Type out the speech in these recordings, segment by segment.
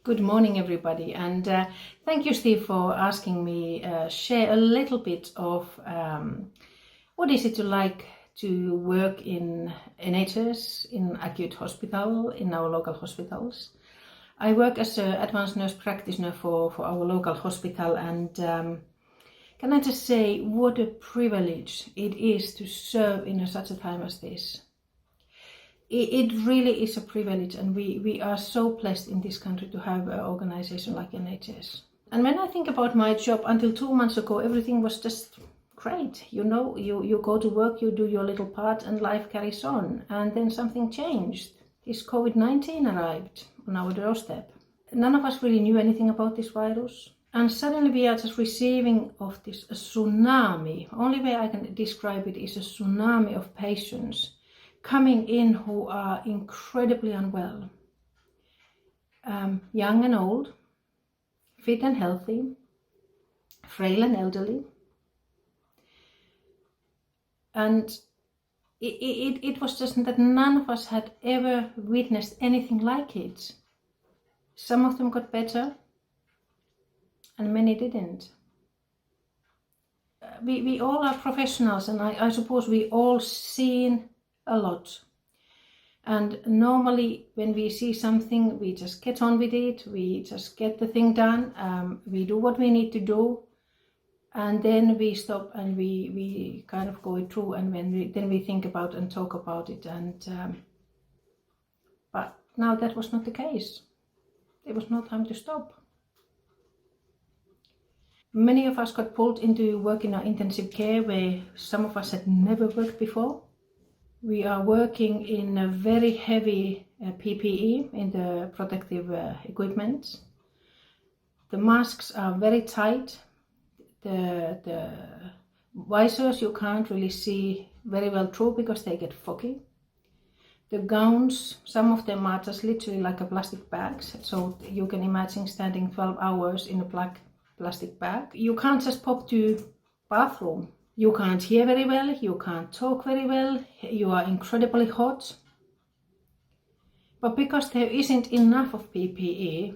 Good morning, everybody, and thank you, Steve, for asking me share a little bit of what is it like to work in NHS, in acute hospital, in our local hospitals. I work as an advanced nurse practitioner for our local hospital, and can I just say what a privilege it is to serve in such a time as this. It really is a privilege, and we are so blessed in this country to have an organization like NHS. And when I think about my job, until 2 months ago, everything was just great. You know, you go to work, you do your little part, and life carries on. And then something changed. This COVID-19 arrived on our doorstep. None of us really knew anything about this virus. And suddenly we are just receiving of this a tsunami. Only way I can describe it is a tsunami of patients coming in who are incredibly unwell, young and old, fit and healthy, frail and elderly. And it was just that none of us had ever witnessed anything like it. Some of them got better and many didn't. We all are professionals, and I suppose we all seen a lot. And normally when we see something, we just get on with it, we just get the thing done, we do what we need to do, and then we stop and we kind of go it through, and then we think about and talk about it. And but now that was not the case. There was no time to stop. Many of us got pulled into work in our intensive care, where some of us had never worked before. We are working in a very heavy PPE, in the protective equipment. The masks are very tight. The visors you can't really see very well through because they get foggy. The gowns, some of them are just literally like a plastic bags. So you can imagine standing 12 hours in a black plastic bag. You can't just pop to bathroom. You can't hear very well, you can't talk very well, you are incredibly hot. But because there isn't enough of PPE,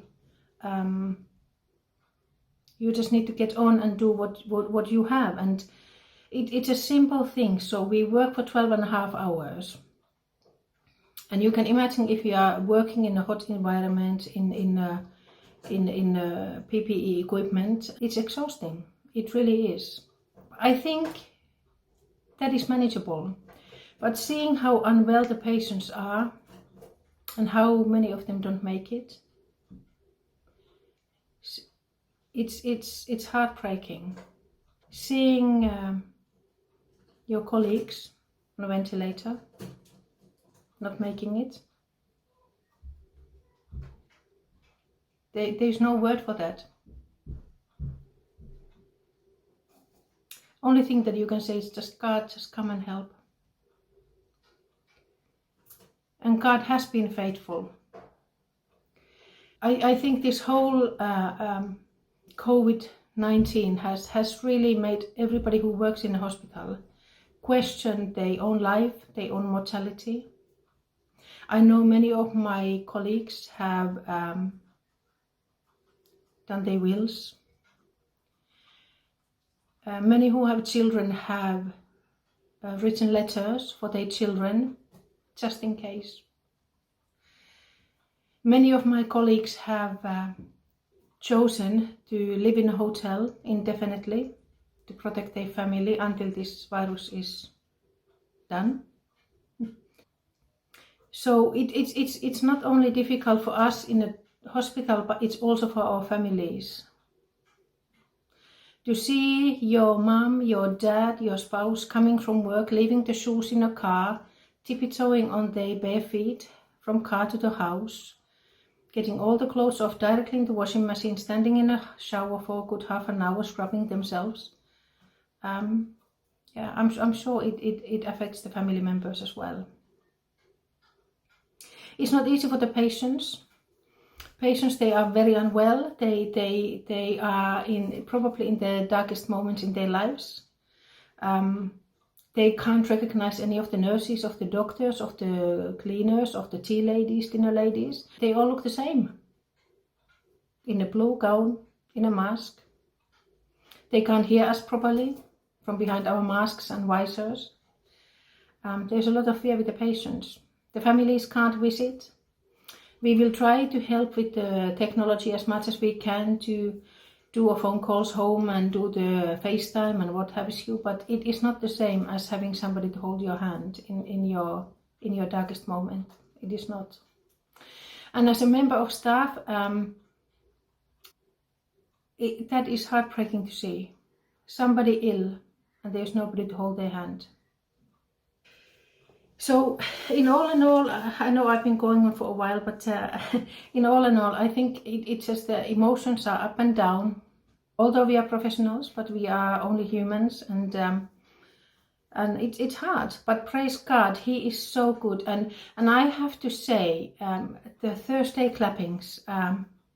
you just need to get on and do what you have. And it's a simple thing. So we work for 12.5 hours. And you can imagine if you are working in a hot environment, in PPE equipment, it's exhausting. It really is. I think that is manageable, but seeing how unwell the patients are and how many of them don't make it, it's heartbreaking. Seeing your colleagues on a ventilator not making it, there's no word for that. Only thing that you can say is just, God, just come and help. And God has been faithful. I think this whole COVID-19 has really made everybody who works in a hospital question their own life, their own mortality. I know many of my colleagues have done their wills. Many who have children have written letters for their children, just in case. Many of my colleagues have chosen to live in a hotel indefinitely to protect their family until this virus is done. So it's not only difficult for us in a hospital, but it's also for our families. To see your mom, your dad, your spouse coming from work, leaving the shoes in a car, tiptoeing on their bare feet from car to the house, getting all the clothes off directly in the washing machine, standing in a shower for a good half an hour, scrubbing themselves. Yeah, I'm sure it affects the family members as well. It's not easy for the patients. Patients, they are very unwell. They are probably in the darkest moments in their lives. They can't recognize any of the nurses, of the doctors, of the cleaners, of the tea ladies, dinner ladies. They all look the same. in a blue gown, in a mask. They can't hear us properly from behind our masks and visors. There's a lot of fear with the patients. The families can't visit. We will try to help with the technology as much as we can to do a phone calls home and do the FaceTime and what have you, but it is not the same as having somebody to hold your hand in your darkest moment. It is not. And as a member of staff, that is heartbreaking to see. Somebody ill and there's nobody to hold their hand. So in all, I know I've been going on for a while, but in all, I think it's just the emotions are up and down. Although we are professionals, but we are only humans, and it's hard. But praise God, He is so good. And I have to say, the Thursday clappings,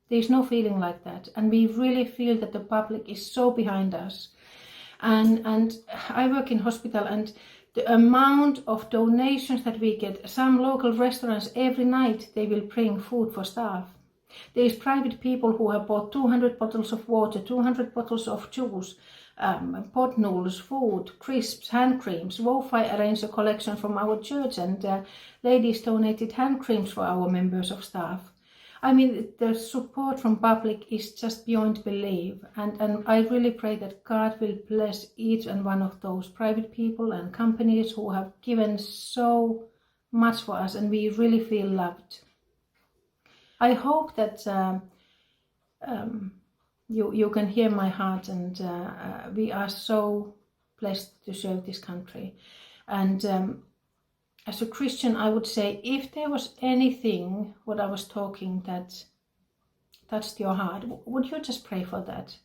there's no feeling like that, and we really feel that the public is so behind us. And I work in hospital, and the amount of donations that we get, some local restaurants every night, they will bring food for staff. There's private people who have bought 200 bottles of water, 200 bottles of juice, pot noodles, food, crisps, hand creams. Wi-Fi arranged a collection from our church, and ladies donated hand creams for our members of staff. I mean, the support from public is just beyond belief, and I really pray that God will bless each and one of those private people and companies who have given so much for us, and we really feel loved. I hope that you can hear my heart, and we are so blessed to serve this country. And as a Christian, I would say, if there was anything what I was talking that touched your heart, would you just pray for that?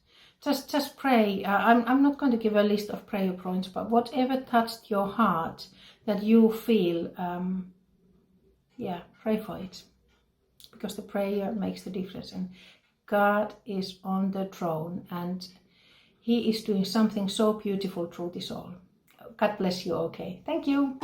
Just pray. I'm not going to give a list of prayer points, but whatever touched your heart that you feel, pray for it. Because the prayer makes the difference, and God is on the throne, and He is doing something so beautiful through this all. God bless you. Okay, thank you.